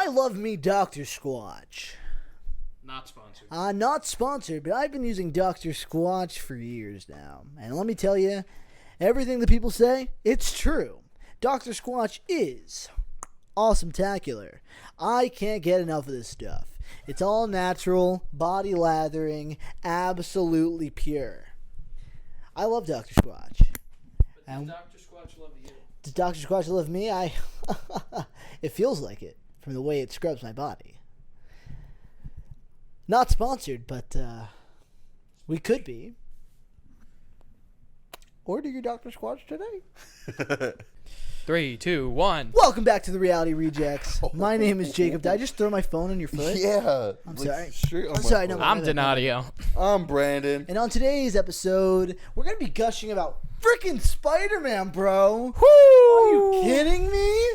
I love me Dr. Squatch. Not sponsored. Not sponsored, but I've been using Dr. Squatch for years now. And let me tell you, everything that people say, it's true. Dr. Squatch is awesome-tacular. I can't get enough of this stuff. It's all natural, body lathering, absolutely pure. I love Dr. Squatch. But does Dr. Squatch love you? Does Dr. Squatch love me? It feels like it from the way it scrubs my body. Not sponsored, but we could be. Order your Dr. Squatch today. 3, 2, 1. Welcome back to the Reality Rejects. My name is Jacob. Did I just throw my phone on your foot? Yeah. I'm sorry. I'm sorry. No, I'm Donadio. I'm Branden. And on today's episode, we're going to be gushing about freaking Spider-Man, bro. Woo! Are you kidding me?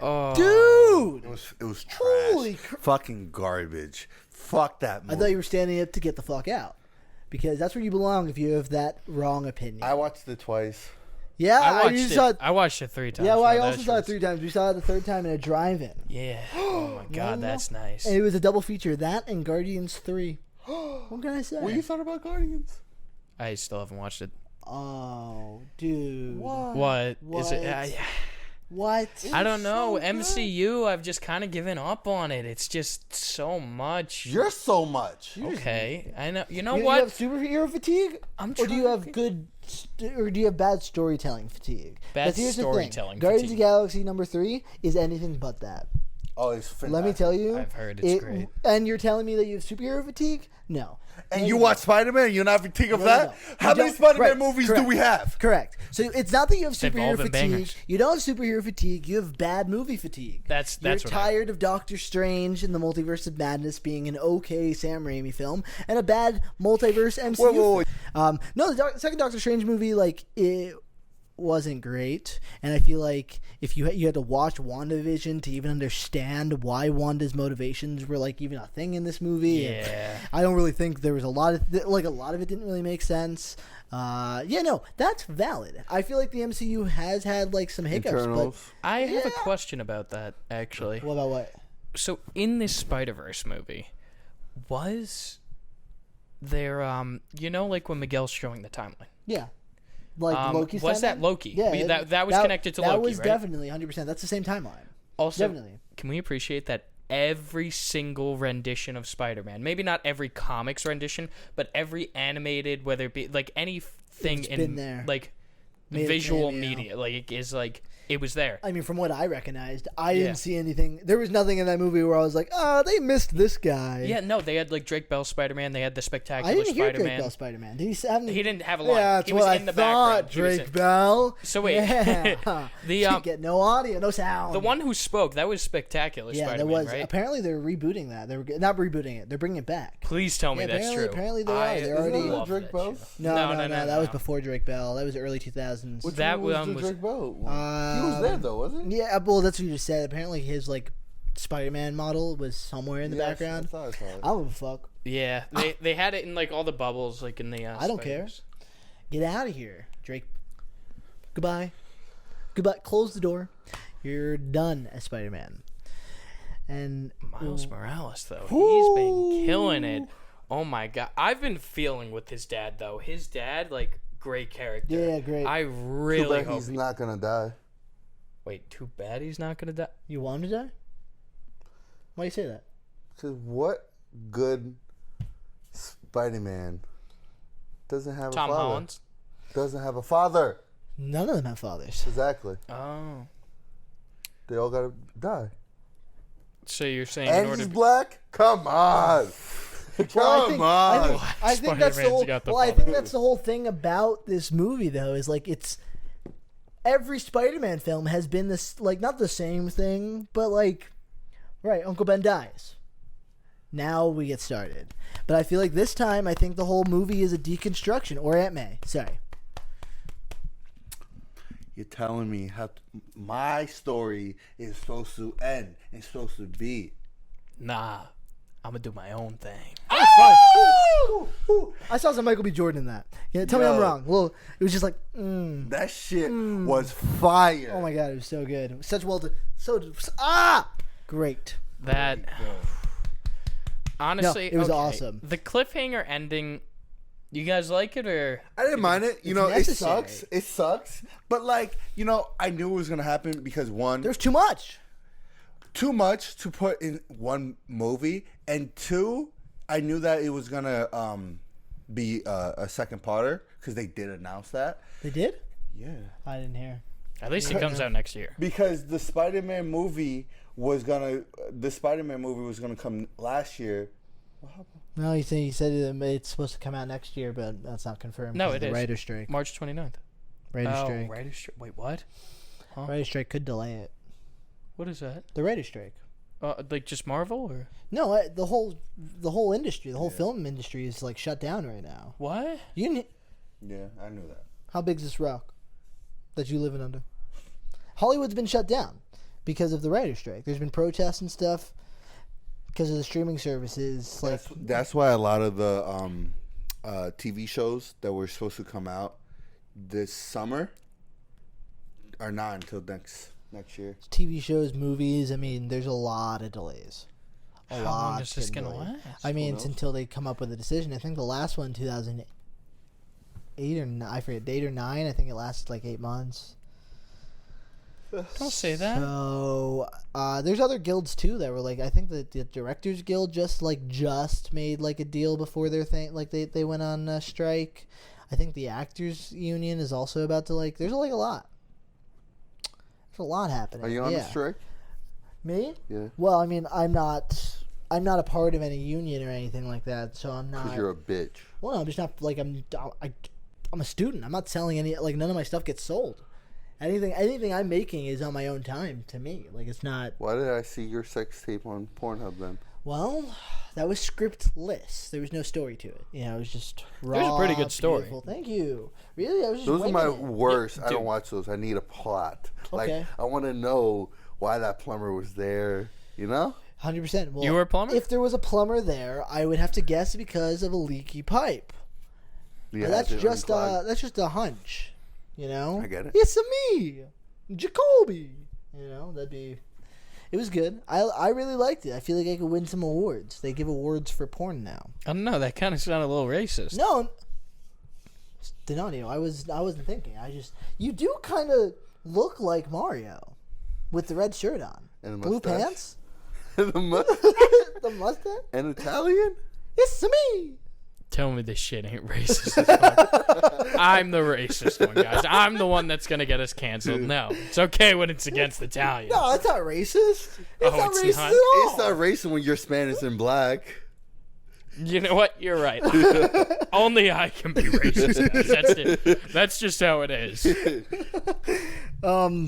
Oh. Dude. It was trash. Holy fucking garbage. Fuck that movie. I thought you were standing up to get the fuck out. Because that's where you belong if you have that wrong opinion. I watched it twice. Yeah, I watched it 3 times. Yeah, well, I also saw it 3 times. We saw it the third time in a drive-in. Yeah. Oh my god, that's nice. And it was a double feature. That and Guardians 3. What can I say? What you thought about Guardians? I still haven't watched it. Oh, dude. What? Is it? What? I don't know. So MCU, I've just kind of given up on it. It's just so much. You're so much. Okay. I know. You know Do what? you have superhero fatigue? I'm Or do you trying have to- good... or do you have bad storytelling fatigue? Bad 'Cause here's the thing. storytelling Guardians of the fatigue. Galaxy number 3 is anything but that. Oh, it's fantastic. Let me tell you. I've heard it's great. And you're telling me that you have superhero fatigue? No. And No, you no. watch Spider-Man? You're not fatigued of No, that? no. How You many don't- Spider-Man right, movies correct. do we have? Correct. So it's not that you have They've all superhero been fatigue. bangers. You don't have superhero fatigue. You have bad movie fatigue. That's You're what tired of Doctor Strange and the Multiverse of Madness being an okay Sam Raimi film and a bad multiverse MCU. Wait. No, the second Doctor Strange movie, like, it wasn't great, and I feel like if you had to watch WandaVision to even understand why Wanda's motivations were like even a thing in this movie. Yeah. I don't really think there was a lot of it didn't really make sense. No, that's valid. I feel like the MCU has had like some hiccups. Internals. I have a question about that, actually. But what about what? So, in this Spiderverse movie, was there, like when Miguel's showing the timeline? Yeah. Like Loki's was timeline? that Loki? Yeah, that was connected to Loki, That was right? definitely 100%. That's the same timeline. Also, Definitely. can we appreciate that every single rendition of Spider-Man, maybe not every comics rendition, but every animated, whether it be like anything It's in been there. like Made a visual cameo. media, like it is like it was there. I mean, from what I recognized, I Yeah. didn't see anything. There was nothing in that movie where I was like, oh, they missed this guy. Yeah, no, they had like Drake Bell Spider-Man. They had the I Spectacular didn't hear Spider-Man. Drake Bell Spider-Man. Did he have any? He didn't have a line. Yeah, that's he was what in the I thought. background. He was Drake in- Bell. So wait, Yeah. the Get no audio, no sound. the one who spoke, that was Spectacular Yeah, Spider-Man, there was. right? Apparently, they're rebooting that. They were not rebooting it. They're bringing it back. Please tell me Yeah, that's true. apparently they are. I They're already- love Drake that Bell? shit. No. That was no. before Drake Bell. That was early 2000s. Which That one one was was- the Drake Bell one? He was there though, wasn't he? Yeah, well, that's what you just said. Apparently, his like Spider-Man model was somewhere in the Yeah, background. I thought I saw it. I don't give a fuck. Yeah, they had it in like all the bubbles, like in the. I don't care. Spiders. Get out of here, Drake. Goodbye. Close the door. You're done as Spider-Man. And Miles Morales, though, Ooh. he's been killing it. Oh my god, I've been feeling with his dad though. His dad, like, great character. Yeah, great. I really Too bad hope. he's not gonna die. Wait, too bad he's not gonna die. you want him to die? Why do you say that? Cause what good Spider-Man doesn't have Tom a father? Holland. Doesn't have a father. None of them have fathers. Exactly. Oh, They all gotta die. so you're saying in And order? he's black? Come on. Come on. I think that's the Spider-Man's whole. got the Well, I father. think that's the whole thing about this movie, though, is like it's every Spider-Man film has been this, like, not the same thing, but like, right, Uncle Ben dies. Now we get started, but I feel like this time, I think the whole movie is a deconstruction. Or Aunt May, sorry. You're telling me how my story is supposed to end and supposed to be. Nah, I'm gonna do my own thing. Ooh, I saw some Michael B. Jordan in that. Yeah, tell me I'm Yo. wrong. Well, it was just like, That shit was fire. oh my god, it was so good. It was such great. That honestly, No, it was okay. awesome. The cliffhanger ending. You guys like it or? I didn't mind it. You know, it necessary. sucks. It sucks. But like, you know, I knew it was gonna happen because one, There's too much. too much to put in one movie, and two, I knew that it was gonna be a second parter because they did announce that. They did? Yeah. I didn't hear. At least it comes out next year. Because the Spider-Man movie was gonna come last year. What happened? No, he said it's supposed to come out next year, but that's not confirmed. No, 'cause it of is. the writer's strike. March 29th. Writer's strike. Writer's strike. Wait, what? Huh? Writer's strike could delay it. What is that? The writer's strike. Like just Marvel or No, the whole industry, the whole film industry is like shut down right now. what? You kn- Yeah, I knew that. How big's this rock that you living under? Hollywood's been shut down because of the writer's strike. There's been protests and stuff because of the streaming services. Like That's why a lot of the TV shows that were supposed to come out this summer are not until next year. TV shows, movies. I mean, there's a lot of delays. How long is this gonna last? I mean, it's until they come up with a decision. I think the last one, 2008 or 9, I forget, 8 or 9. I think it lasted like 8 months. Don't say that. So there's other guilds too that were like, I think the Directors Guild just made like a deal before their thing, like they went on strike. I think the Actors Union is also about to like. There's like a lot. There's a lot happening. Are you on yeah. the strike? Me? Yeah. Well, I mean, I'm not a part of any union or anything like that, so I'm not. Because you're a bitch. Well, no, I'm just not like I'm a student. I'm not selling any, like none of my stuff gets sold. Anything I'm making is on my own time to me. Like it's not. Why did I see your sex tape on Pornhub then? Well, that was scriptless. There was no story to it. You know, it was just raw. There's a pretty good story. Beautiful. Thank you. Really, I was just. Those are my winging it. worst. Yeah, I don't dude. watch those. I need a plot. Like Okay. I want to know why that plumber was there. You know? 100%. Well, You were a plumber? If there was a plumber there, I would have to guess because of a leaky pipe. Yeah, But that's it just unclogged. that's just a hunch. You know. I get it. It's me, Jacoby. You know, that'd be. It was good. I really liked it. I feel like I could win some awards. They give awards for porn now. I don't know. That kind of sounded a little racist. No, Denonio, I wasn't thinking. You do kind of look like Mario, with the red shirt on, And the blue mustache. pants, the the mustache. and Italian? It's me. Tell me this shit ain't racist as fuck. I'm the racist one, guys. I'm the one that's gonna get us canceled. No, it's okay when it's against Italians. No, that's not racist. It's Oh, not it's racist not? at all. It's not racist when you're Spanish and black. You know what? You're right. Only I can be racist. Guys. That's it. That's just how it is.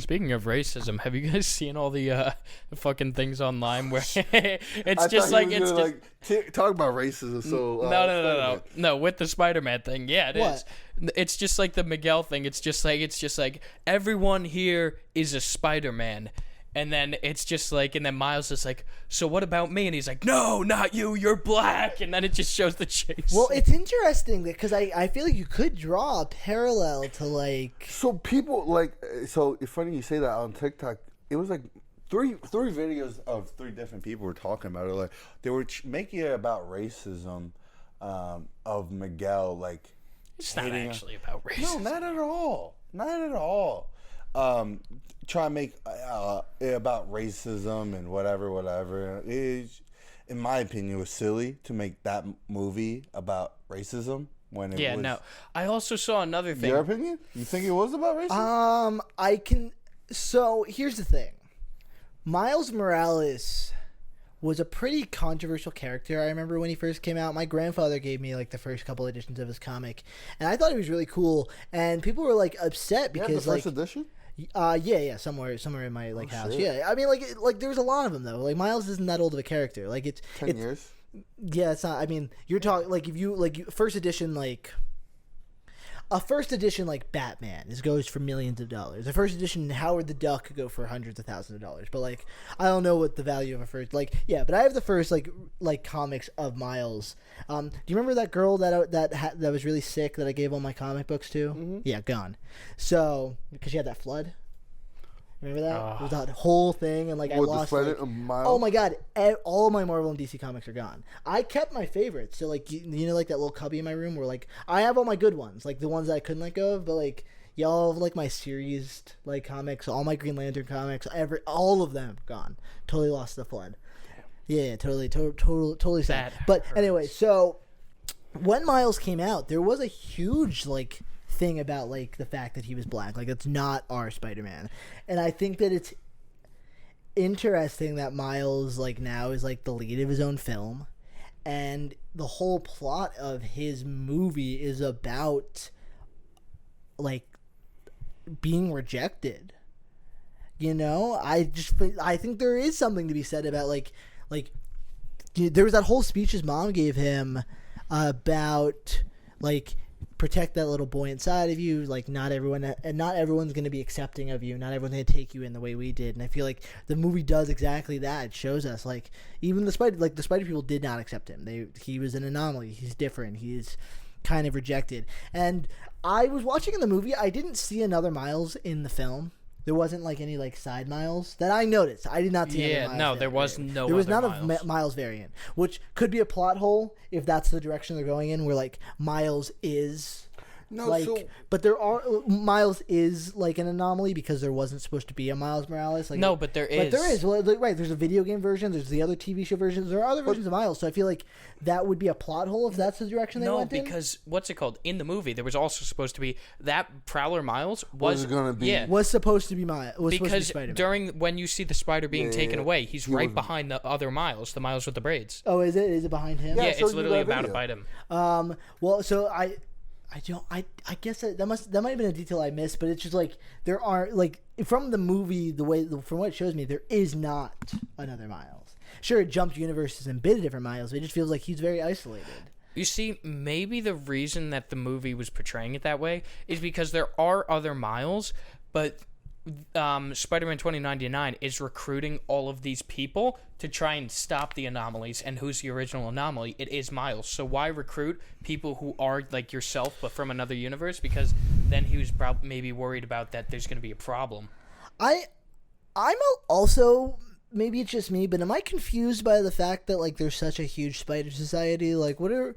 Speaking of racism, have you guys seen all the fucking things online where it's just like it's just, talk about racism. So no. With the Spider-Man thing, yeah, it is. What? It's just like the Miguel thing. It's just like everyone here is a Spider-Man. And then it's just like, and then Miles is like, so what about me? And he's like, no, not you, you're black. And then it just shows the chase. Well, it's interesting because I feel like you could draw a parallel to like. So people like, so it's funny you say that on TikTok. It was like three videos of 3 different people were talking about it. Like they were making it about racism of Miguel. Like it's not hating actually about racism. No, not at all. Not at all. Try and make it about racism and whatever. In my opinion, it was silly to make that movie about racism when it was. No. I also saw another thing. Your opinion? You think it was about racism? So here's the thing. Miles Morales was a pretty controversial character. I remember when he first came out, my grandfather gave me like the first couple editions of his comic, and I thought he was really cool. And people were like upset because the first edition. Yeah, somewhere in my like house. shit. Yeah, I mean like there was a lot of them though. Like Miles isn't that old of a character. Like it's 10 years. Yeah, it's not. I mean, you're talking like if you first edition like. A first edition like Batman goes for millions of dollars. A first edition Howard the Duck could go for hundreds of thousands of dollars. But like I don't know what the value of a first but I have the first like comics of Miles. Do you remember that girl that was really sick that I gave all my comic books to? Mm-hmm. Yeah, gone. So because she had that flood. Remember that? It was that whole thing, and like I What, the lost. Spider- Like, Miles? oh my god! All of my Marvel and DC comics are gone. I kept my favorites. So like you know like that little cubby in my room where like I have all my good ones, like the ones that I couldn't let go of. But like y'all have like my series like comics, all my Green Lantern comics, all of them gone. Totally lost the flood. Yeah, totally sad. But anyway, so when Miles came out, there was a huge like thing about like the fact that he was black. Like it's not our Spider-Man, and I think that it's interesting that Miles like now is like the lead of his own film, and the whole plot of his movie is about like being rejected. You know, I think there is something to be said about like there was that whole speech his mom gave him about like protect that little boy inside of you. Like not everyone's going to be accepting of you. Not everyone's going to take you in the way we did. And I feel like the movie does exactly that. It shows us like even the Spider people did not accept him. He was an anomaly. He's different. He's kind of rejected. And I was watching in the movie. I didn't see another Miles in the film. There wasn't like any like side Miles that I noticed. I did not see. Yeah, Miles no, there was no. There was other not Miles. a Miles variant, which could be a plot hole if that's the direction they're going in. Where like Miles is. No, Like, so but Miles is like an anomaly because there wasn't supposed to be a Miles Morales. Like, No, but there is. But there is. Well, like, right. There's a video game version. There's the other TV show versions. There are other versions of Miles. So I feel like that would be a plot hole if that's the direction they went in. No, because what's it called? In the movie, there was also supposed to be that Prowler Miles was going to be. Yeah, was supposed to be Miles. Was because supposed to be Spider-Man. during when you see the spider being taken away, he's right was- behind the other Miles, the Miles with the braids. Oh, is it? Is it behind him? Yeah, I showed it's you literally that about to video. bite him. Well, so I guess that might have been a detail I missed, but it's just like there are like from the movie from what it shows me there is not another Miles. Sure, it jumped universes and bit a different Miles, but it just feels like he's very isolated. You see, maybe the reason that the movie was portraying it that way is because there are other Miles, but Spider-Man 2099 is recruiting all of these people to try and stop the anomalies. And who's the original anomaly? It is Miles. So why recruit people who are like yourself but from another universe? Because then he was maybe worried about that there's going to be a problem. I'm also, maybe it's just me, but am I confused by the fact that like there's such a huge spider society? Like what are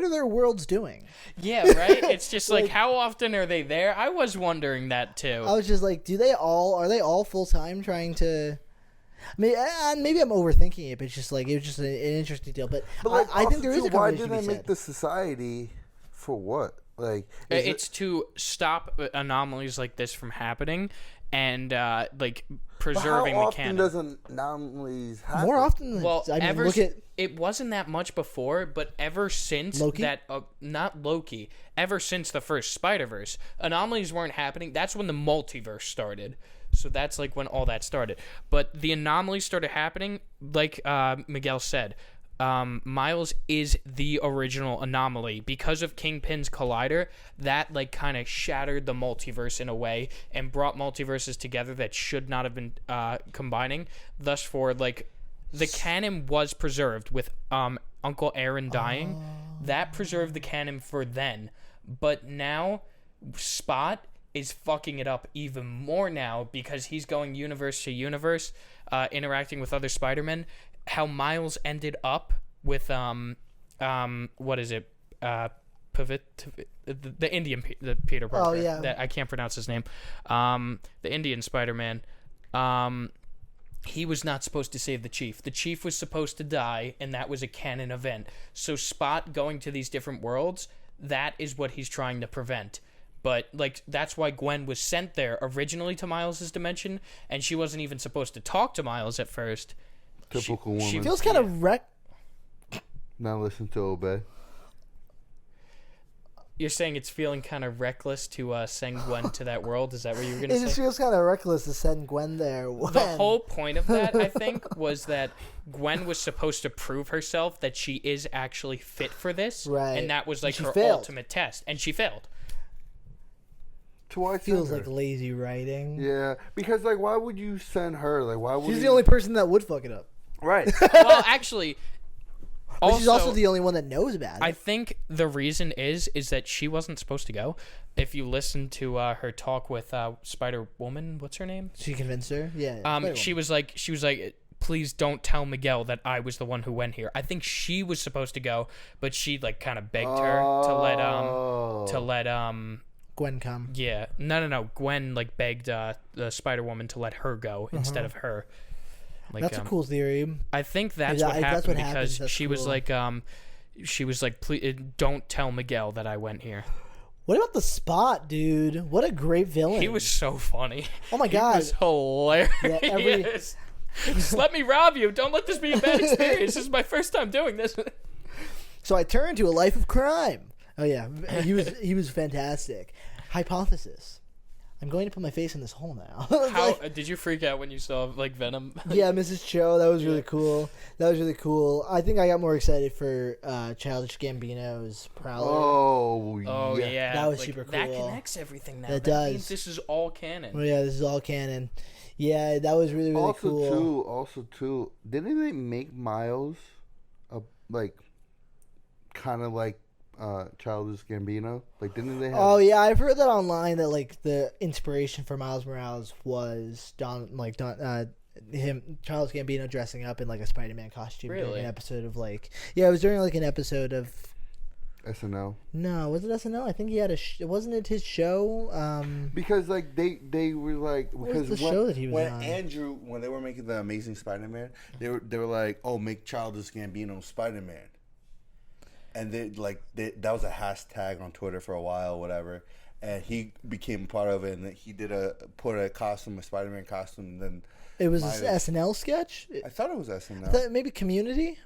their worlds doing? Yeah, right? It's just like how often are they there? I was wondering that too. I was just like, are they all full time trying to? Maybe I'm overthinking it, but it's just like it was just an interesting deal. But like, I think there is a why conversation did to they be make said. the society for what? Like It's to stop anomalies like this from happening and like preserving how the canon. often does anomalies happen? More often than Well, I mean, look at it wasn't that much before, but ever since Loki? that, not Loki, ever since the first Spiderverse, anomalies weren't happening. That's when the multiverse started. So that's like when all that started. But the anomalies started happening, like Miguel said. Miles is the original anomaly because of Kingpin's collider. That like kind of shattered the multiverse in a way and brought multiverses together that should not have been combining. Thus, for like the canon was preserved with Uncle Aaron dying. That preserved the canon for then. But now Spot is fucking it up even more now because he's going universe to universe, interacting with other Spider-Men. How Miles ended up with what is it? The Indian the Peter Parker. Oh, yeah. That I can't pronounce his name. The Indian Spider-Man. He was not supposed to save the Chief. The Chief was supposed to die, and that was a canon event. So Spot going to these different worlds, that is what he's trying to prevent. But like that's why Gwen was sent there originally to Miles' dimension, and she wasn't even supposed to talk to Miles at first. Typical woman. feels kind of Now listen to Obey. You're saying it's feeling kind of reckless to send Gwen to that world? Is that what you were going to It say? just feels kind of reckless to send Gwen there. The whole point of that, I think, was that Gwen was supposed to prove herself that she is actually fit for this. Right. And that was like She her failed. ultimate test. And she failed. To why feels send like her? lazy writing. Yeah, because like why would you send her? Like why would She's you... the only person that would fuck it up. Right. Well, actually, But she's also the only one that knows about it. I think the reason is that she wasn't supposed to go. If you listen to her talk with Spider Woman, what's her name? She convinced her. Yeah. She was like, please don't tell Miguel that I was the one who went here. I think she was supposed to go, but she like kind of begged her to let Gwen come. Yeah. No. Gwen like begged the Spider Woman to let her go instead of her. Like, that's a cool theory. I think that's what happened because she was like, please don't tell Miguel that I went here. What about the Spot, dude? What a great villain. He was so funny. Oh my god. He was hilarious. Just let me rob you. Don't let this be a bad experience. This is my first time doing this. So I turned to a life of crime. Oh yeah, he was fantastic. Hypothesis. I'm going to put my face in this hole now. How did you freak out when you saw like Venom? Yeah, Mrs. Cho. That was really cool. I think I got more excited for Childish Gambino's Prowler. Oh yeah. That was super cool. That connects everything now. That means does. This is all canon. Oh yeah, this is all canon. Yeah, that was really cool. Also, didn't they make Miles kind of like Childish Gambino? Like, didn't they have... Oh yeah, I've heard that online that like the inspiration for Miles Morales was Childish Gambino dressing up in like a Spider-Man costume during an episode of like it was during like an episode of SNL. No, was it SNL? I think he had wasn't it his show? Because like they were like because the show that he was on? When they were making the Amazing Spider-Man, they were like, oh, make Childish Gambino Spider-Man. And that was a hashtag on Twitter for a while, whatever. And he became part of it, and he put a Spider-Man costume. And then it was an SNL sketch. I thought it was SNL. Maybe Community.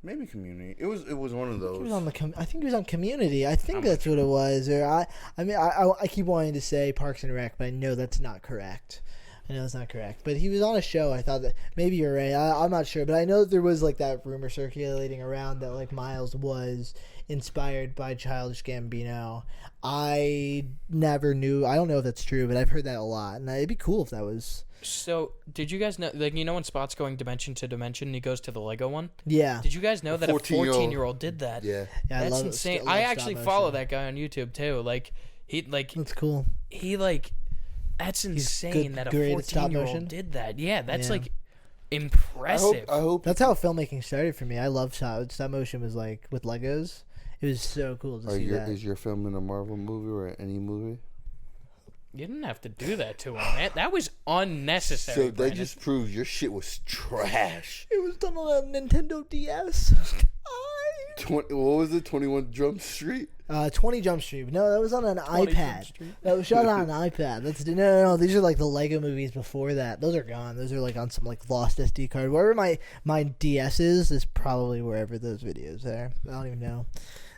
Maybe Community. It was one of those. I think he was on Community. I think that's what it was. Or I keep wanting to say Parks and Rec, but I know that's not correct. But he was on a show. I thought that maybe you're right. I'm not sure, but I know there was like that rumor circulating around that like Miles was inspired by Childish Gambino. I never knew. I don't know if that's true, but I've heard that a lot, and it'd be cool if that was. So, did you guys know, like, when Spot's going dimension to dimension and he goes to the Lego one? Yeah. Did you guys know that a 14-year-old did that? Yeah. That's insane. I actually follow that guy on YouTube, too. Like, that's cool. That's insane that a 14-year-old did that. Yeah, that's, like, impressive. I hope. That's how filmmaking started for me. I love stop motion was, like, with Legos. It was so cool to see that. Is your film in a Marvel movie or any movie? You didn't have to do that to him, man. That was unnecessary. So that just proves your shit was trash. It was done on a Nintendo DS. What was it? 21 Jump Street? 20 Jump Street. No, that was on an iPad. That was shot on an iPad. No. These are like the Lego movies before that. Those are gone. Those are like on some like lost SD card. Wherever my DS is probably wherever those videos are. I don't even know.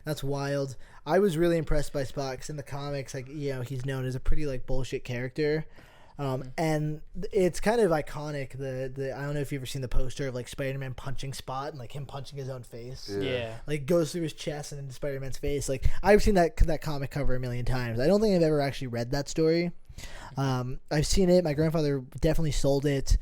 That's wild. I was really impressed by Spot because in the comics, like, he's known as a pretty like bullshit character, and it's kind of iconic. The I don't know if you've ever seen the poster of like Spider-Man punching Spot and like him punching his own face. Yeah. Like goes through his chest and into Spider-Man's face. Like I've seen that comic cover a million times. I don't think I've ever actually read that story. I've seen it. My grandfather definitely sold it.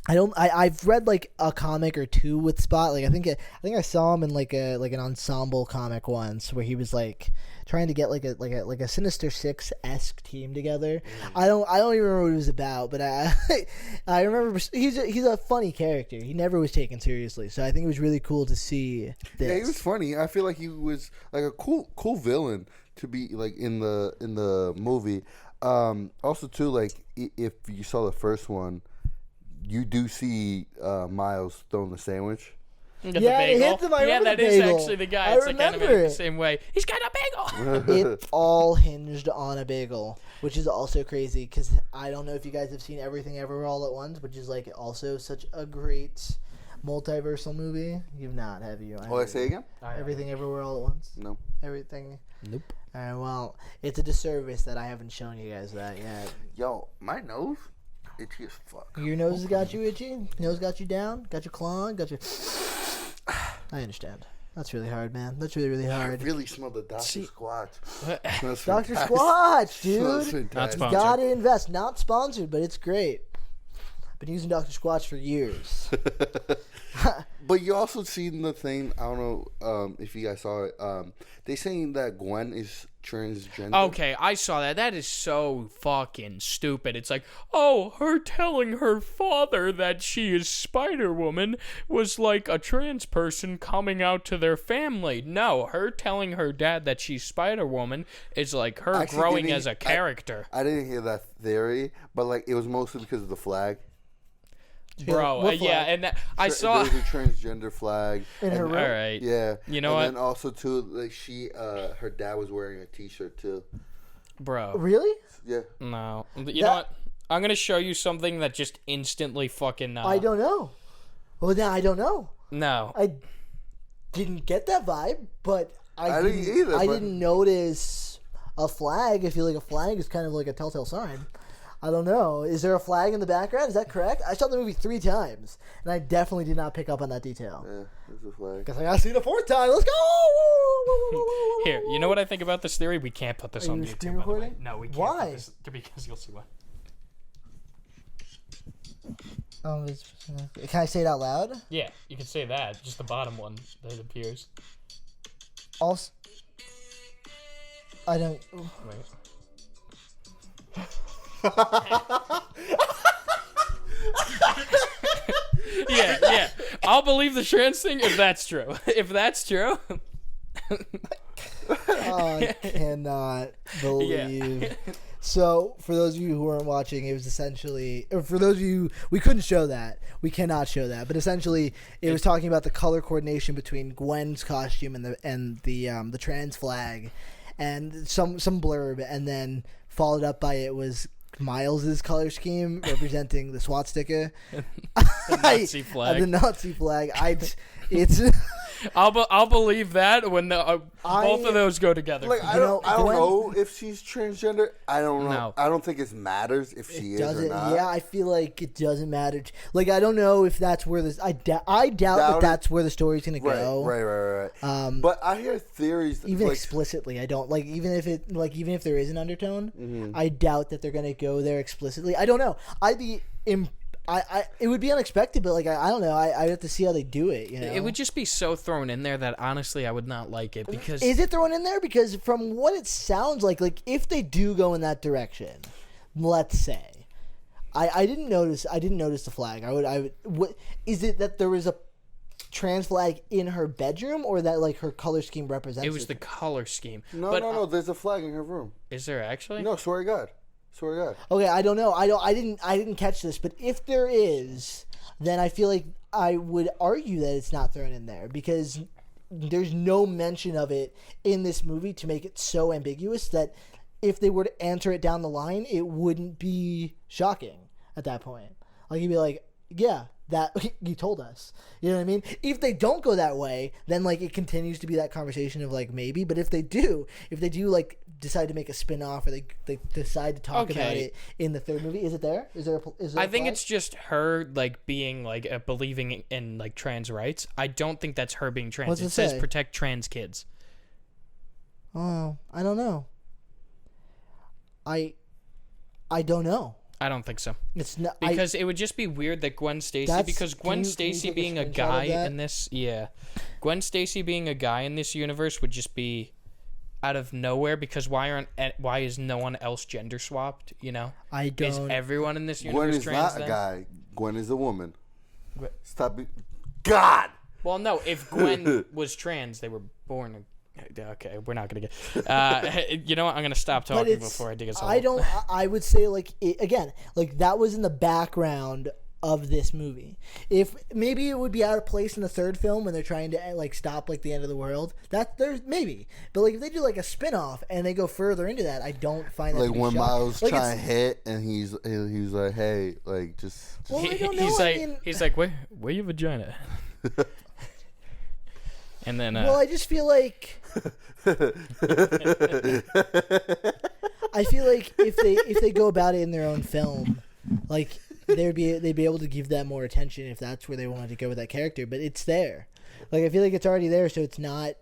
I've read like a comic or two with Spot. Like I think I saw him in like an ensemble comic once where he was like trying to get like a Sinister Six-esque team together. I don't even remember what it was about, but I remember he's a funny character. He never was taken seriously, so I think it was really cool to see this. Yeah, he was funny. I feel like he was like a cool villain to be like in the movie. Also too, like if you saw the first one, you do see Miles throwing the sandwich. Yeah, it hits him. That is actually the guy. It's like animated the same way. He's got a bagel. It all hinged on a bagel, which is also crazy because I don't know if you guys have seen Everything Everywhere All at Once, which is like also such a great multiversal movie. You've not, have you? Oh, I say again? Everything Everywhere All at Once? No. Everything? Nope. All right, well, it's a disservice that I haven't shown you guys that yet. Yo, my nose itchy as fuck. Your nose has got you itchy? Nose got you down? Got you clawing? Got you... I understand. That's really hard, man. That's really, really hard. I really smelled the Dr. Squatch. Dr. Squatch, dude. Not You sponsored. gotta invest. Not sponsored, but it's great. Been using Dr. Squatch for years. But you also seen the thing. I don't know if you guys saw it. They saying that Gwen is transgender. Okay, I saw that. That is so fucking stupid. It's like, oh, her telling her father that she is Spider-Woman was like a trans person coming out to their family. No, her telling her dad that she's Spider-Woman is like her growing as a character. I didn't hear that theory, but like it was mostly because of the flag. Bro, yeah, and that, I saw. There was a transgender flag In her room? All right. Yeah, You know and what? then also too, like her dad was wearing a T-shirt too. Bro. Really? Yeah. No. You know what? I'm going to show you something that just instantly fucking... I don't know. Well, now I don't know. No. I didn't get that vibe, but I didn't either. I but didn't notice a flag. I feel like a flag is kind of like a telltale sign. I don't know. Is there a flag in the background? Is that correct? I saw the movie 3 times, and I definitely did not pick up on that detail. Yeah, there's a flag. Guess I gotta see the 4th time. Let's go! Here, you know what I think about this theory? We can't put this Are on you YouTube, screen by the way. recording? No, we can't. Why? Put this, because you'll see why. Can I say it out loud? Yeah, you can say that. Just the bottom one that appears. Also, I don't. Wait. Yeah. I'll believe the trans thing if that's true. If that's true. I cannot believe. So, for those of you who weren't watching, it was essentially, or for those of you, we couldn't show that. We cannot show that. But essentially, it was talking about the color coordination between Gwen's costume and the trans flag, and some blurb, and then followed up by it was Miles's color scheme representing the swastika, The Nazi flag. the Nazi flag. It's. I'll believe that when the both of those go together. Like I don't know if she's transgender. I don't know. No. I don't think it matters if she is or Doesn't not. yeah? I feel like it doesn't matter. Like I don't know if that's where this. I doubt that's where the story's gonna go. Right. But I hear theories. Even like, explicitly, I don't like. Even if there is an undertone, Mm-hmm. I doubt that they're gonna go there explicitly. I don't know. It would be unexpected, but like I don't know. I have to see how they do it. You know, It would just be so thrown in there that honestly I would not like it because is it thrown in there? Because from what it sounds like if they do go in that direction, let's say, I didn't notice the flag. What is it that there was a trans flag in her bedroom, or that like her color scheme represents? it was the color scheme. No. There's a flag in her room. Is there actually? No, swear to God. Okay, I don't know. I didn't catch this, but if there is, then I feel like I would argue that it's not thrown in there because there's no mention of it in this movie to make it so ambiguous that if they were to answer it down the line, it wouldn't be shocking at that point. Like you'd be like, yeah, that you told us. You know what I mean? If they don't go that way, then like it continues to be that conversation of like maybe. But if they do like decide to make a spin-off or they decide to talk about it in the 3rd movie, is it there? Is there I think it's just her like being like believing in like trans rights. I don't think that's her being trans. What's it it says say? protect trans kids. Oh, I don't know. I don't know. I don't think so. It's not Because it would just be weird that Gwen Stacy, because Gwen Stacy being a guy in this, Gwen Stacy being a guy in this universe would just be out of nowhere. Because why is no one else gender swapped? You know, I don't. Is everyone in this Gwen universe is trans? not then? a guy. Gwen is a woman. Gwen- Stop it. God. Well, no. If Gwen was trans, they were born. Okay, we're not gonna get. You know what? I'm gonna stop talking before I dig us. I would say like again, like that was in the background of this movie. If maybe it would be out of place in the 3rd film when they're trying to like stop like the end of the world. That there's maybe, but like if they do like a spin-off and they go further into that, I don't find that Like to be when shocking. Miles like trying to hit and he's like, hey, like just. Well, I don't know. He's like, where your vagina? And then, well, I just feel like if they go about it in their own film, like they'd be able to give that more attention if that's where they wanted to go with that character. But it's there, like I feel like it's already there, so it's not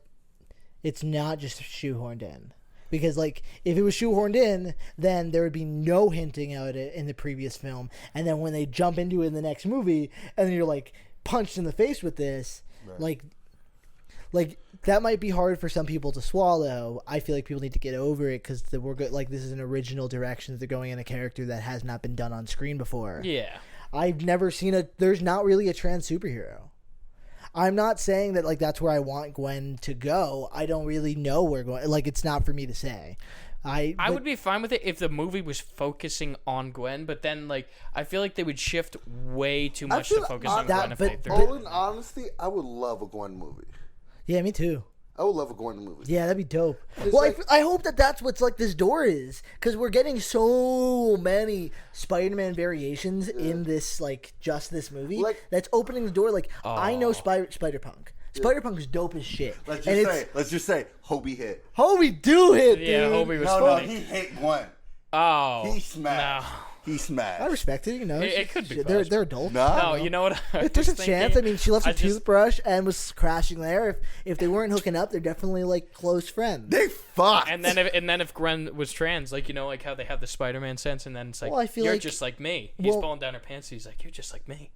just shoehorned in. because like if it was shoehorned in, then there would be no hinting at it in the previous film, and then when they jump into it in the next movie, and then you're like punched in the face with this, like that might be hard for some people to swallow. I feel like people need to get over it because we're good. Like this is an original direction. They're going in a character that has not been done on screen before. Yeah. I've never seen there's not really a trans superhero. I'm not saying that like that's where I want Gwen to go. I don't really know where Gwen. Like it's not for me to say. I would be fine with it if the movie was focusing on Gwen, but then like I feel like they would shift way too much to focus on Gwen if they threw it. All in honesty, I would love a Gwen movie. Yeah, me too. I would love a Gwen movie. Yeah, that'd be dope. Well, like, I hope that's what's like this door is, because we're getting so many Spider-Man variations in this like just this movie that's opening the door. Like I know Spider-Punk. Spider-Punk is dope as shit. Let's just say Hobie hit. Hobie do hit, dude. Yeah, Hobie was No, funny. he hit Gwen. Oh, He smashed. No. He smashed. I respect it. You know, It could be they're adults. No, you know what? There's a chance. I mean, she left her toothbrush and was crashing there. If they weren't hooking up, they're definitely like close friends. They fucked. And then if Gwen was trans, like you know, like how they have the Spider-Man sense, and then it's like Well, I feel you're like- just like me. He's pulling down her pants. He's like, you're just like me.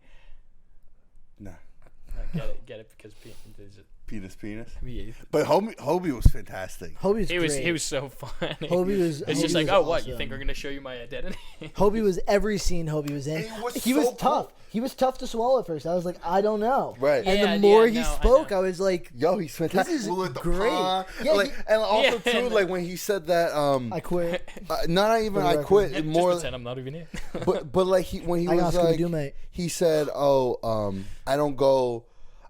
Nah. I get it because Penis. yeah. But Hobie was fantastic. Hobie was great. He was so funny. Hobie was. It's Hobie just like, was oh, what? awesome. You think we're gonna show you my identity? Hobie was every scene Hobie was in. He was so tough. cool. He was tough to swallow at first. I was like, I don't know. Right. And Yeah, the more yeah, he no, I spoke, know. I was like, Yo, he's fantastic. This is With the great. paw. Yeah, Like, and also Yeah. too, like when he said that, I quit. not even I record. quit. Just More, pretend I'm not even here. but like when he I got was like, Scooby-Doo, mate. he said,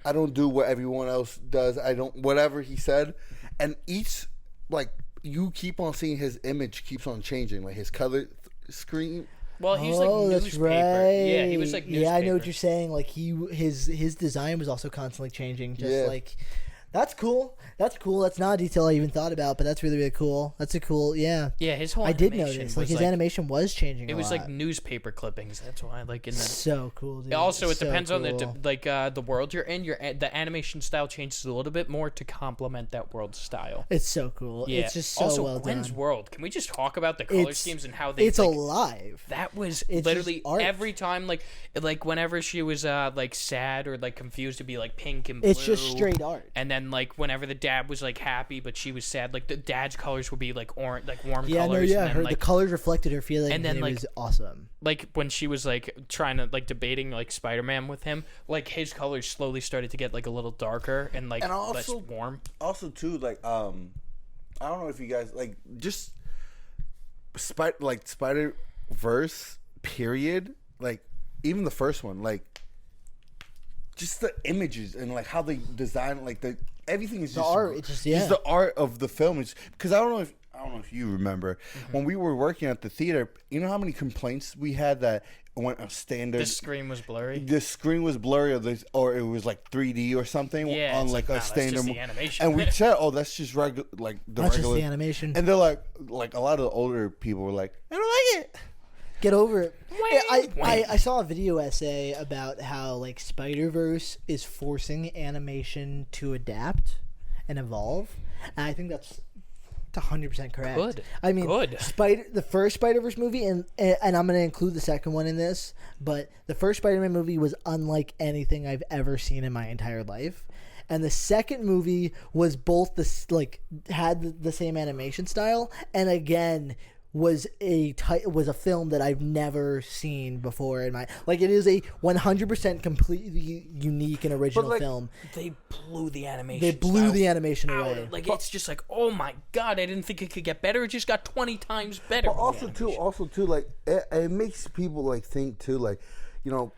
I don't do what everyone else does. I don't, whatever he said. And each, like, you keep on seeing his image keeps on changing. Like his color screen. Well, he's like that's newspaper. right. Yeah, he was like newspaper. Yeah, I know what you're saying. Like his design was also constantly changing. Just like, that's cool. That's cool. That's not a detail I even thought about, but that's really, really cool. That's a cool, yeah. Yeah, his whole I did animation notice. was Like his animation was changing. It a was lot. like newspaper clippings. That's why, like, in the So cool, dude. also it So depends on cool. the world you're in. The animation style changes a little bit more to complement that world style. It's so cool. Yeah. It's just so also, well Gwen's done. world. Can we just talk about the color schemes and how they? It's like, alive. That was It's literally just art. every time, like whenever she was like sad or like confused, it'd be like pink and blue. It's just straight art. And then like whenever the dad was like happy but she was sad, like the dad's colors would be like orange, like warm Yeah, colors. no, yeah. And then, The like, colors reflected her feeling, and then, it like- was awesome. like when she was like trying to like debating like Spider-Man with him, like his colors slowly started to get like a little darker and like And less also- warm. Also, too, like, I don't know if you guys, like, just Spider-Verse, period. Like, even the first one, like, just the images and, like, how they design, like, everything is The just art, it's just the art of the film. Because I don't know if you remember when we were working at the theater. You know how many complaints we had that went a standard. The screen was blurry. The screen was blurry, or it was like 3D or something Yeah, on it's like like, a nah, that's standard. just the animation. And we said, "Oh, that's just regular, like the That's regular." just the animation. And they're like a lot of the older people were like, "I don't like it." Get over it. Yeah, Wait. I saw a video essay about how like Spider-Verse is forcing animation to adapt and evolve, and I think that's 100% correct. Good. I mean, Good. The first Spider-Verse movie, and I'm going to include the second one in this, but the first Spider-Man movie was unlike anything I've ever seen in my entire life. And the second movie was both had the same animation style, and again was a film that I've never seen before in my it is a 100% completely unique and original film. They blew the animation. They blew style the animation out. away. Like it's just like, oh my god, I didn't think it could get better. It just got 20 times better. But also too, like it makes people like think too, like, you know,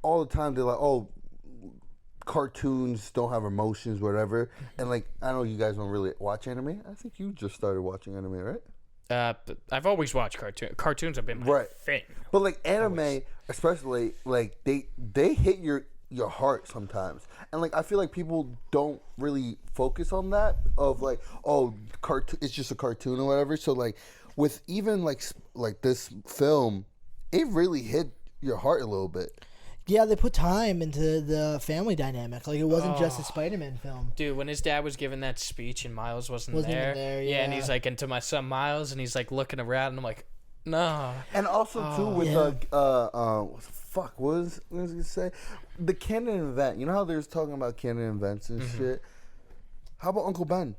all the time they're like, "Oh, cartoons don't have emotions, whatever." And like, I know you guys don't really watch anime. I think you just started watching anime, right? But I've always watched cartoons. Cartoons have been my Right. thing. But like anime, especially, like they hit your heart sometimes, and like I feel like people don't really focus on that. Of like, oh, cartoon, it's just a cartoon or whatever. So like, with even like this film, it really hit your heart a little bit. Yeah, they put time into the family dynamic. Like, it wasn't just a Spider-Man film. Dude, when his dad was giving that speech and Miles wasn't Even there. there, Yeah, and yeah. he's like, and to my son Miles, and he's like looking around, and I'm like, no. And also too with Yeah. what was I gonna say? The canon event. You know how they was talking about canon events and shit? How about Uncle Ben?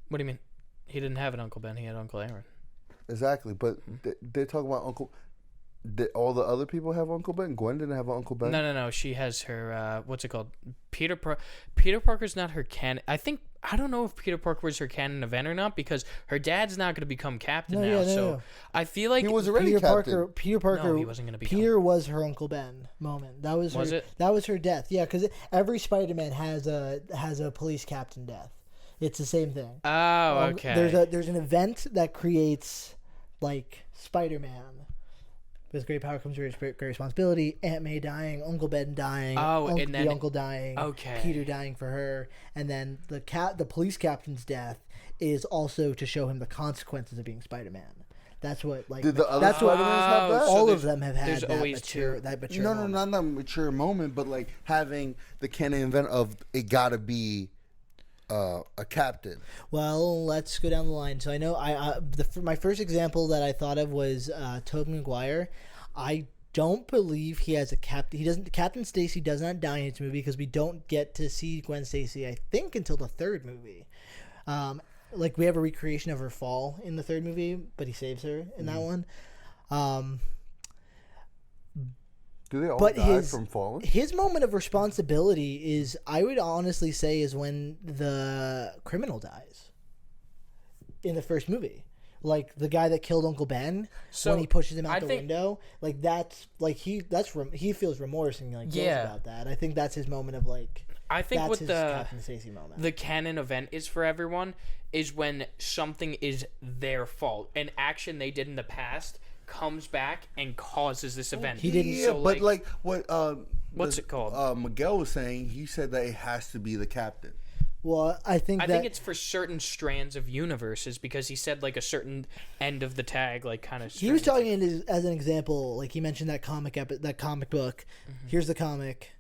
What do you mean? He didn't have an Uncle Ben, he had Uncle Aaron. Exactly, but they talk about Uncle. Did all the other people have Uncle Ben? Gwen didn't have an Uncle Ben. No. She has her. What's it called? Peter Parker's not her canon. I don't know if Peter Parker was her canon event or not because her dad's not going to become captain now. So I feel like He was already Peter captain. Parker. No, he wasn't gonna become. Peter was her Uncle Ben moment. That was her, it? That was her death. Yeah, because every Spider-Man has a police captain death. It's the same thing. Oh, okay. There's an event that creates like Spider-Man. With great power comes great responsibility. Aunt May dying, Uncle Ben dying, and then the uncle dying, okay. Peter dying for her, and then the police captain's death is also to show him the consequences of being Spider-Man. That's what like. Did the other Spider-Mans have that? All of them have had there's that always mature. two. That mature. No, moment. not that mature moment, but like having the canon event of it gotta be a captain. Well, let's go down the line. So I know my first example that I thought of was Tobey Maguire. I don't believe he has a captain. He doesn't. Captain Stacy does not die in this movie because we don't get to see Gwen Stacy. I think until the third movie. Like we have a recreation of her fall in the third movie, but he saves her in that one. Do they all But die from falling? His moment of responsibility is, I would honestly say, is when the criminal dies in the first movie. Like the guy that killed Uncle Ben, when he pushes him out the window, like that's like he feels remorse and like feels about that. I think that's his moment of like. I think that's what his the Captain Stacy moment. The canon event is for everyone is when something is their fault, an action they did in the past comes back and causes this event. He didn't. Yeah, So, but like what? what's it called? Miguel was saying. He said that it has to be the captain. Well, I think it's for certain strands of universes because he said like a certain end of the tag, like kind of. He was talking as an example, like he mentioned that comic book. Here's the comic.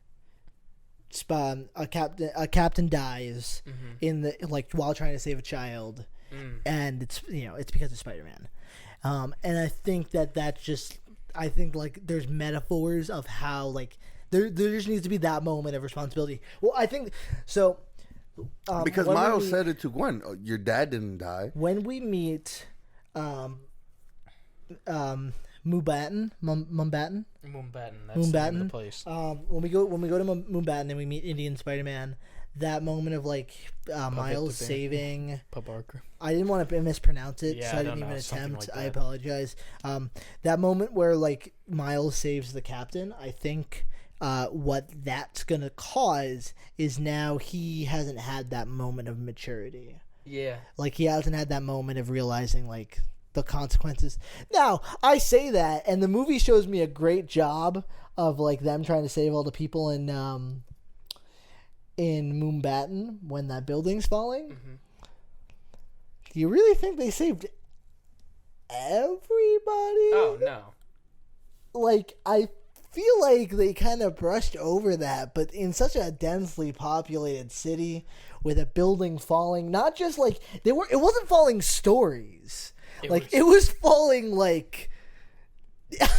A captain dies in the while trying to save a child, and it's because of Spider-Man, and I think that's just like there's metaphors of how like there just needs to be that moment of responsibility. Well, I think so. Because Miles said it to Gwen, your dad didn't die. When we meet Mumbattan. That's the name of the place. When we go to Mumbattan and we meet Indian Spider-Man, that moment of like Miles saving Parker. I didn't want to mispronounce it, so I didn't even attempt. Like I apologize. That moment where like Miles saves the captain, I think what that's gonna cause is now he hasn't had that moment of maturity. Yeah. Like he hasn't had that moment of realizing like the consequences. Now, I say that, and the movie shows me a great job of like them trying to save all the people in Mumbattan when that building's falling. Mm-hmm. Do you really think they saved everybody? Oh no. Like I feel like they kind of brushed over that, but in such a densely populated city with a building falling, not just like it wasn't falling stories. It was falling like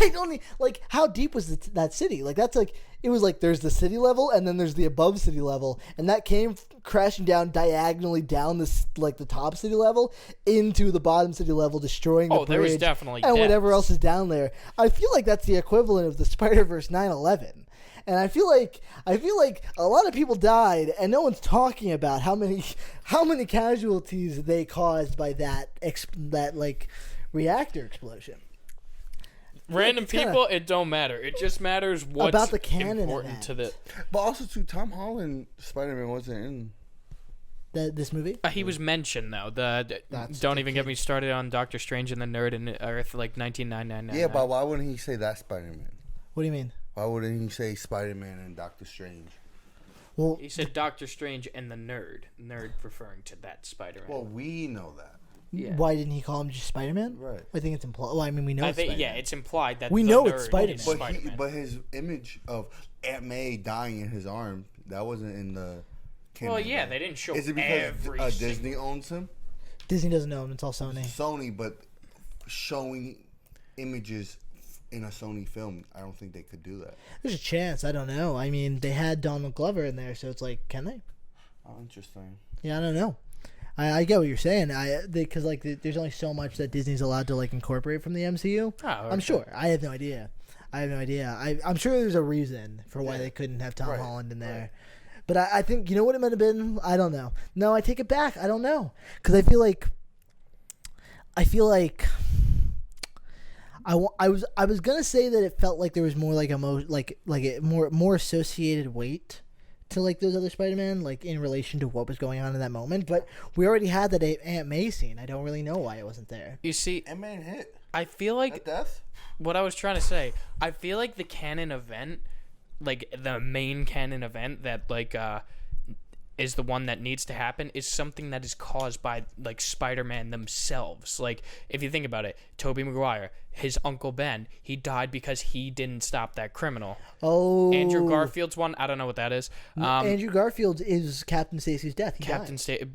I don't like how deep was that city? Like that's like it was like there's the city level and then there's the above city level, and that came crashing down diagonally down this like the top city level into the bottom city level, destroying the bridge. There was definitely and deaths. Whatever else is down there. I feel like that's the equivalent of the Spiderverse 9/11. And I feel like a lot of people died, and no one's talking about how many casualties they caused by that like reactor explosion. Random people, it don't matter. It just matters what's about the canon important event. to the. But also, too, Tom Holland Spider-Man wasn't in this movie. He was mentioned though. Don't even get me started on Doctor Strange and the Nerd in Earth like 1999. Yeah, but why wouldn't he say that Spider-Man? What do you mean? Why wouldn't he say Spider-Man and Doctor Strange? Well, he said Doctor Strange and the Nerd. Nerd referring to that Spider-Man. Well, we know that. Yeah. Why didn't he call him just Spider-Man? Right. I think it's implied. Well, I mean, we know. I It's think Spider-Man. it's implied that We the know it's nerd Spider-Man. is But Spider-Man. but his image of Aunt May dying in his arm, that wasn't in the canon. Well, yeah, they didn't show Is it because every Disney owns him? Disney doesn't know him. It's all Sony. Sony, but showing images in a Sony film, I don't think they could do that. There's a chance. I don't know. I mean, they had Donald Glover in there, so it's like, can they? Oh, interesting. Yeah, I don't know. I get what you're saying. Because there's only so much that Disney's allowed to like incorporate from the MCU. Oh, okay. I'm sure. I have no idea. I'm sure there's a reason for why they couldn't have Tom Holland in there. Right. But I think, you know what it might have been? I don't know. No, I take it back. I don't know. Because I feel like I was gonna say that it felt like there was more like more associated weight to like those other Spider-Man, like in relation to what was going on in that moment. But we already had that Aunt May scene. I don't really know why it wasn't there. You see, Aunt May hit. I feel like That death. What I was trying to say. I feel like the canon event, like the main canon event that like is the one that needs to happen, is something that is caused by like Spider-Man themselves. Like if you think about it, Tobey Maguire, his Uncle Ben, he died because he didn't stop that criminal. Oh, Andrew Garfield's one, I don't know what that is. Andrew Garfield is Captain Stacy's death.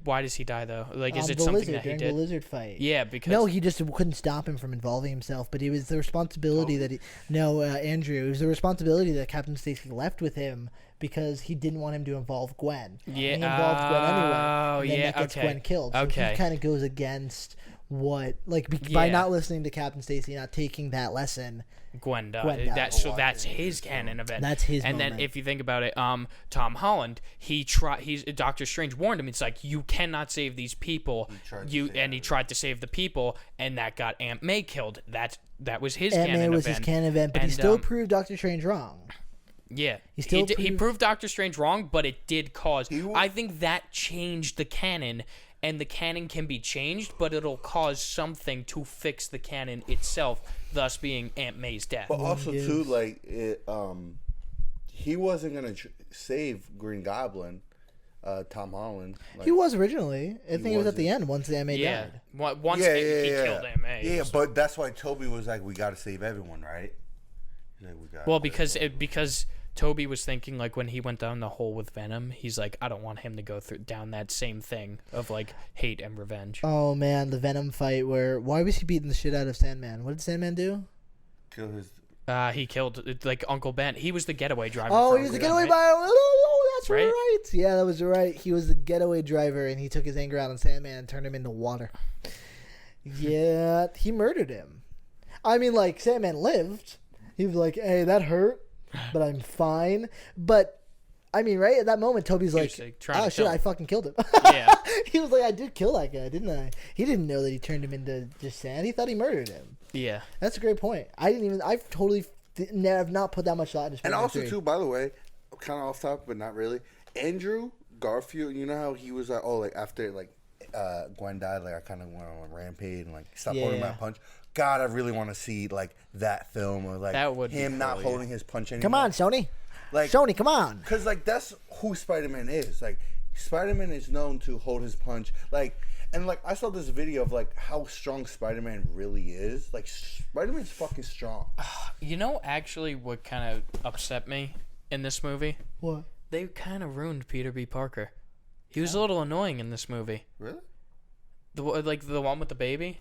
Why does he die though? Like, is it the something lizard, that he during did? the lizard fight. Yeah, because no, he just couldn't stop him from involving himself. But it was the responsibility that Andrew. It was the responsibility that Captain Stacy left with him because he didn't want him to involve Gwen. Yeah, and he involved Gwen anyway. Oh, And then yeah, that gets okay. Gwen killed. So Okay. he kind of goes against what by Yeah. not listening to Captain Stacy, not taking that lesson. Gwen died. Gwen died. That's his canon event. That's his And moment. then if you think about it, Tom Holland, Doctor Strange warned him. It's like, you cannot save these people. He tried to save the people, and that got Aunt May killed. That was his Aunt canon May was event. his canon event, but he still proved Doctor Strange wrong. Yeah, He proved Doctor Strange wrong, but it did cause. I think that changed the canon, and the canon can be changed, but it'll cause something to fix the canon itself, thus being Aunt May's death. But also too, like he wasn't gonna save Green Goblin, Tom Holland. Like, He was originally. I think it was at the end once Aunt May yeah, died. once he killed Aunt May. Yeah, but that's why Toby was like, "We got to save everyone, right?" He's like, "We got." Well, because Toby was thinking, like, when he went down the hole with Venom, he's like, I don't want him to go down that same thing of like hate and revenge. Oh man, the Venom fight why was he beating the shit out of Sandman? What did Sandman do? Kill his. He killed like Uncle Ben. He was the getaway driver. Oh, for he was the Venom, getaway right? driver. Oh, that's Right? right. Yeah, that was right. He was the getaway driver, and he took his anger out on Sandman and turned him into water. Yeah, he murdered him. I mean, like, Sandman lived. He was like, hey, that hurt, but I'm fine. But, I mean, right at that moment, Toby's like, oh, shit, I fucking killed him. Yeah. He was like, I did kill that guy, didn't I? He didn't know that he turned him into just sand. He thought he murdered him. Yeah. That's a great point. I've totally have not put that much thought into Spider-Man And also 3. too, by the way, kind of off topic, but not really. Andrew Garfield, you know how he was like, oh, like after like Gwen died, like I kind of went on a rampage and like stopped holding my punch. God, I really want to see like that film of like him not holding his punch anymore. Come on, Sony. Like Sony, come on. Because like that's who Spider-Man is. Like Spider-Man is known to hold his punch. Like, and like I saw this video of like how strong Spider-Man really is. Like Spider-Man's fucking strong. You know, actually, what kind of upset me in this movie? What? They kind of ruined Peter B. Parker. He was a little annoying in this movie. Really? The one with the baby.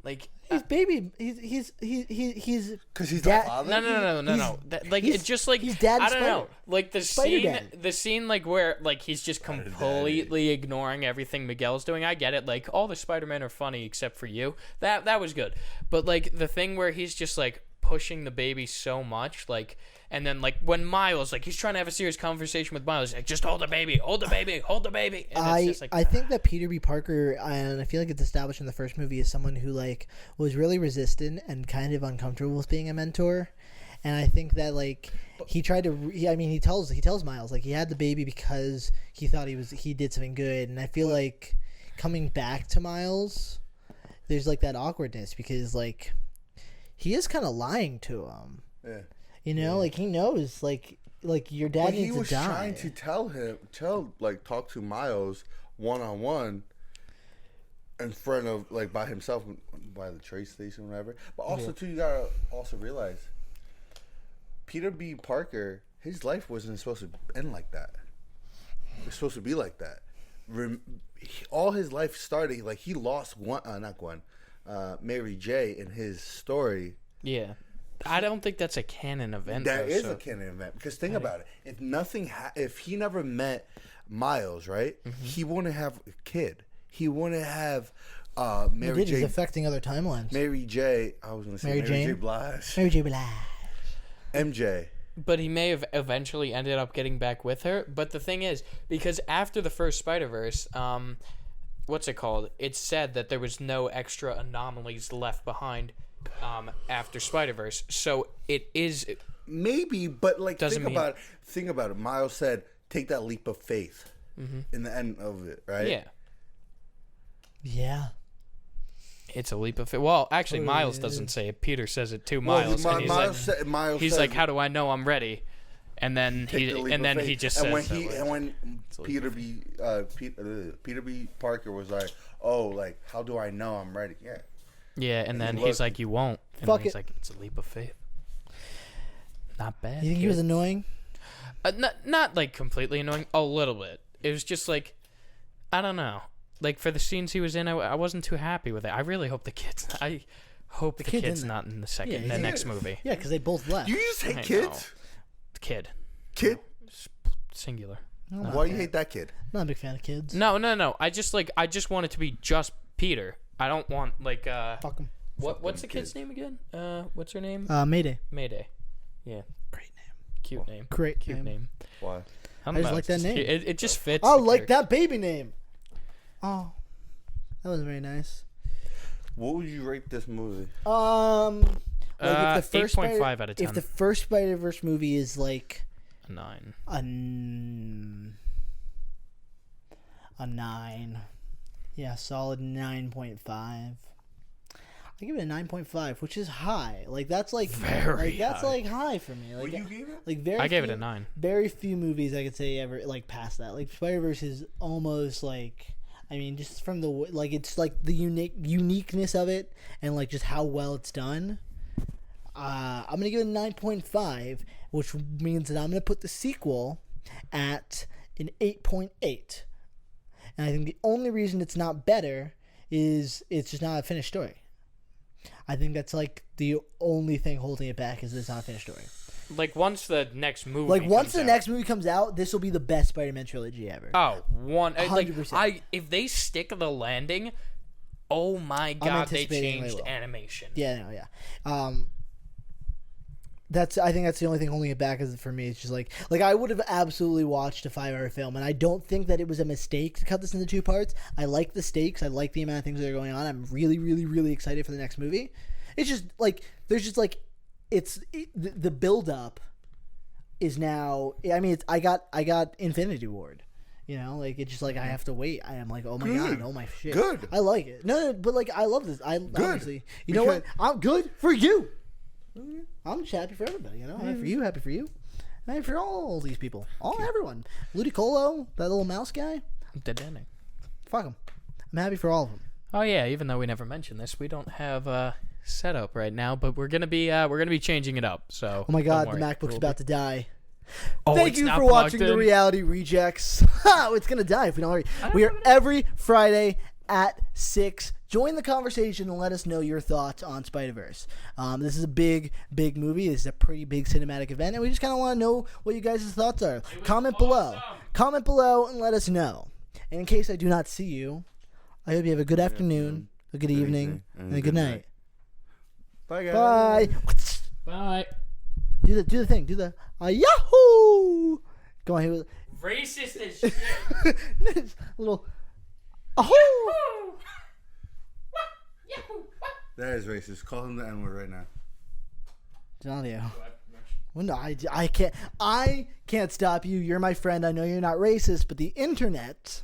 Like He's baby. He's because he's dad. the father. No. It's just like he's Dad I don't know. Spider. Like Spider-Dad. the scene like where like he's just completely ignoring everything Miguel's doing. I get it. Like all the Spider-Men are funny except for you. That was good. But like the thing where he's just like pushing the baby so much, like, and then like when Miles, like he's trying to have a serious conversation with Miles, like just hold the baby, hold the baby, hold the baby. And it's just like, I think that Peter B. Parker, and I feel like it's established in the first movie, is someone who like was really resistant and kind of uncomfortable with being a mentor. And I think that like he tried to. He tells Miles like he had the baby because he thought he did something good. And I feel like coming back to Miles, there's like that awkwardness because like he is kind of lying to him. Yeah. You know, like he knows, like your dad needs to die. He was trying to talk to Miles one-on-one, in front of like by himself by the train station, whatever. But also too, you gotta also realize Peter B. Parker, his life wasn't supposed to end like that. It's supposed to be like that. All his life started like he lost Mary J. in his story. Yeah. I don't think that's a canon event. That is a canon event because think about it. If if he never met Miles, right? He wouldn't have a kid. He wouldn't have Mary J. He's affecting other timelines. Mary J. I was going to say Mary J. Blige. Mary J. Blige. MJ. But he may have eventually ended up getting back with her. But the thing is, because after the first Spiderverse, what's it called? It's said that there was no extra anomalies left behind after Spiderverse. So it is maybe, but like think about it. Miles said, "Take that leap of faith." In the end of it, right? Yeah. Yeah. It's a leap of faith. Well, actually, Miles doesn't say it. Peter says it to Miles. And he's like, "How do I know I'm ready?" And then he just says, when Peter B. Parker was like, "Oh, like how do I know I'm ready?" Yeah. Yeah, and then he's like, "You won't." And Fuck he's it. like, "It's a leap of faith." Not bad. You think he was annoying? Not like completely annoying. A little bit. It was just like, I don't know. Like for the scenes he was in, I wasn't too happy with it. I really hope the kid's not in the next movie. Yeah, because they both left. You just hate kids. Kid. Singular. No, Why do you hate that kid? Not a big fan of kids. No. I just want it to be just Peter. I don't want like Fuck him. what's the kid's name again? What's her name? Mayday. Mayday. Yeah. Great name. Cute name. Great Cute name. Why? I just like that name. It just fits. I like that baby name. Oh, that was very nice. What would you rate this movie? Like if the first 8.5 out of 10. If the first Spider-Verse movie is like a 9. A 9. Yeah, solid 9.5. I give it a 9.5, which is high. Like that's like very that's high. like high for me. Like What you gave it? Like I gave it a 9. Very few movies I could say ever like past that. Like Spider-Verse is almost like, I mean, just from the like it's like the uniqueness of it and like just how well it's done. I'm gonna give it a 9.5, which means that I'm gonna put the sequel at an 8.8. And I think the only reason it's not better is it's just not a finished story. I think that's like the only thing holding it back is that it's not a finished story. Like once the next movie next movie comes out, this will be the best Spider-Man trilogy ever. Oh, 100%. Like if they stick the landing, oh my god, they changed animation. Yeah, no, yeah. I think that's the only thing holding it back is for me. It's just like I would have absolutely watched a 5-hour film, and I don't think that it was a mistake to cut this into 2 parts. I like the stakes. I like the amount of things that are going on. I'm really, really, really excited for the next movie. It's just like there's just like the build up is now. I mean, I got Infinity Ward. You know, like it's just like I have to wait. I am like, oh my god, oh my shit. Good. I like it. No, but like I love this. Honestly, you know what? I'm good for you. I'm just happy for everybody, you know. Happy for you, happy for all these people, everyone. Ludicolo, that little mouse guy. Dead-ending. Fuck him. I'm happy for all of them. Oh yeah, even though we never mentioned this, we don't have a setup right now, but we're gonna be changing it up. So. Oh my god, the MacBook's about to die. Oh, Thank you for watching The Reality Rejects. It's gonna die if we don't hurry. We are every Friday at 6. Join the conversation and let us know your thoughts on Spider-Verse. This is a big movie. This is a pretty big cinematic event, and we just kind of want to know what you guys' thoughts are. Comment below and let us know. And in case I do not see you, I hope you have a good afternoon, a good evening, and a good night. Bye, guys. Bye. Do the thing. Do the Yahoo! Go on here. Racist as shit. Little. Ahoo! That is racist. Call him the N-word right now. Jonathan. Well, no, I can't stop you. You're my friend. I know you're not racist, but the internet